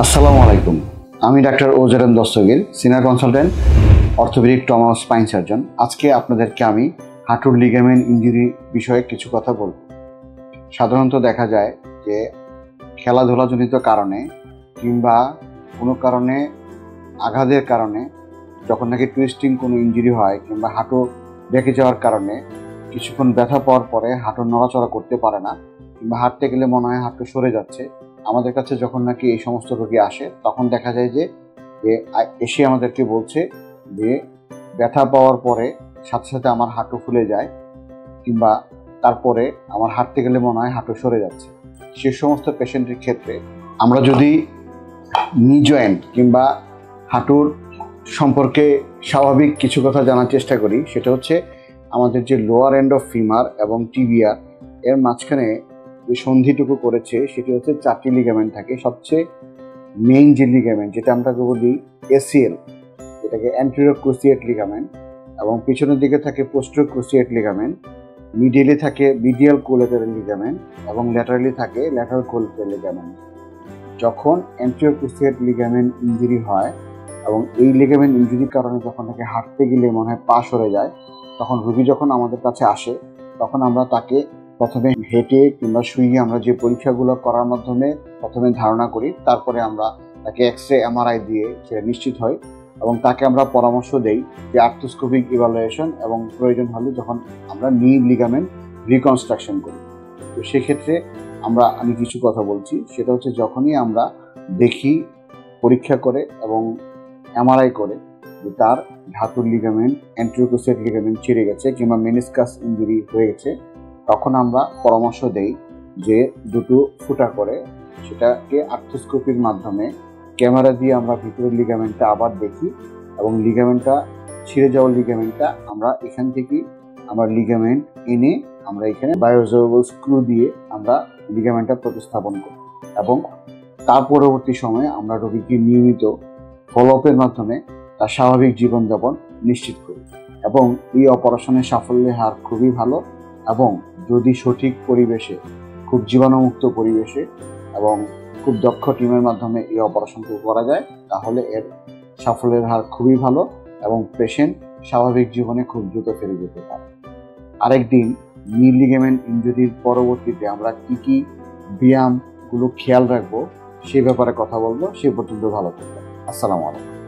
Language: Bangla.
আসসালামু আলাইকুম। আমি ডাক্তার ওজেরম Dastagir, senior consultant orthopaedic trauma ও স্পাইন সার্জন। আজকে আপনাদেরকে আমি হাঁটুর লিগামেন্ট ইনজুরি বিষয়ে কিছু কথা বলব। সাধারণত দেখা যায় যে খেলাধুলাজনিত কারণে কিংবা কোনো কারণে আঘাতের কারণে যখন নাকি টুইস্টিং কোনো ইনজুরি হয় কিংবা হাঁটু বেঁকে যাওয়ার কারণে কিছুক্ষণ ব্যথা পাওয়ার পরে হাঁটু নড়াচড়া করতে পারে না কিংবা হাঁটতে গেলে মনে হয় হাঁটু সরে যাচ্ছে। আমাদের কাছে যখন নাকি এই সমস্ত রোগী আসে তখন দেখা যায় যে এসে আমাদেরকে বলছে যে ব্যথা পাওয়ার পরে সাথে সাথে আমার হাঁটু ফুলে যায় কিংবা তারপরে আমার হাঁটতে গেলে মনে হয় হাঁটু সরে যাচ্ছে। সে সমস্ত পেশেন্টের ক্ষেত্রে আমরা যদি নি জয়েন্ট কিংবা হাঁটুর সম্পর্কে স্বাভাবিক কিছু কথা জানার চেষ্টা করি, সেটা হচ্ছে আমাদের যে লোয়ার এন্ড অফ ফিমার এবং টিবিয়া এর মাঝখানে যে সন্ধিটুকু করেছে সেটি হচ্ছে 4টি লিগামেন্ট থাকে। সবচেয়ে মেইন যে লিগামেন্ট যেটা আমরা বলি এসিএল, এটাকে অ্যান্টেরিয়র ক্রুসিয়েট লিগামেন্ট, এবং পিছনের দিকে থাকে পোস্টেরিয়র ক্রুসিয়েট লিগামেন্ট, মিডিয়ালি থাকে মিডিয়াল কোলেটারাল লিগামেন্ট এবং ল্যাটারালি থাকে ল্যাটারাল কোলেটারাল লিগামেন্ট। যখন অ্যান্টেরিয়র ক্রুসিয়েট লিগামেন্ট ইনজুরি হয় এবং এই লিগামেন্ট ইনজুরির কারণে যখন তাকে হাঁটতে গেলে মনে হয় পা সরে যায়, তখন রোগী যখন আমাদের কাছে আসে তখন আমরা তাকে প্রথমে হেঁটে কিংবা শুয়ে আমরা যে পরীক্ষাগুলো করার মাধ্যমে প্রথমে ধারণা করি, তারপরে আমরা তাকে এক্সরে এমআরআই দিয়ে সেটা নিশ্চিত হয় এবং তাকে আমরা পরামর্শ দেই যে আর্থ্রোস্কোপিক ইভালুয়েশন এবং প্রয়োজন হলে যখন আমরা নি লিগামেন্ট রিকনস্ট্রাকশন করি। তো সেক্ষেত্রে আমি কিছু কথা বলছি, সেটা হচ্ছে যখনই আমরা দেখি পরীক্ষা করে এবং এমআরআই করে যে তার হাঁটুর লিগামেন্ট অ্যান্টেরিয়র ক্রুসিয়েট লিগামেন্ট ছিঁড়ে গেছে কিংবা মেনিসকাস ইনজুরি হয়ে গেছে, তখন আমরা পরামর্শ দেই যে দুটো ফুটা করে সেটাকে আর্থ্রোস্কোপির মাধ্যমে ক্যামেরা দিয়ে আমরা ভিতরের লিগামেন্টটা আবার দেখি এবং লিগামেন্টটা ছিঁড়ে যাওয়ার লিগামেন্টটা আমরা এখান থেকে আমরা লিগামেন্ট এনে আমরা এখানে বায়োরিজর্ভেবল স্ক্রু দিয়ে আমরা লিগামেন্টটা প্রতিস্থাপন করি এবং তার পরবর্তী সময়ে আমরা রোগীকে নিয়মিত ফলোআপের মাধ্যমে তার স্বাভাবিক জীবনযাপন নিশ্চিত করি এবং এই অপারেশনের সাফল্যের হার খুবই ভালো। এবং যদি সঠিক পরিবেশে, খুব জীবাণুমুক্ত পরিবেশে এবং খুব দক্ষ টিমের মাধ্যমে এই অপারেশনটি করা যায়, তাহলে এর সাফল্যের হার খুবই ভালো এবং পেশেন্ট স্বাভাবিক জীবনে খুব দ্রুত ফিরে যেতে পারে। আরেকদিন নি লিগামেন্ট ইনজুরির পরবর্তীতে আমরা কি ব্যায়ামগুলো খেয়াল রাখবো সে ব্যাপারে কথা বলবো। সে পর্যন্ত ভালো থাকবেন। আসসালামু আলাইকুম।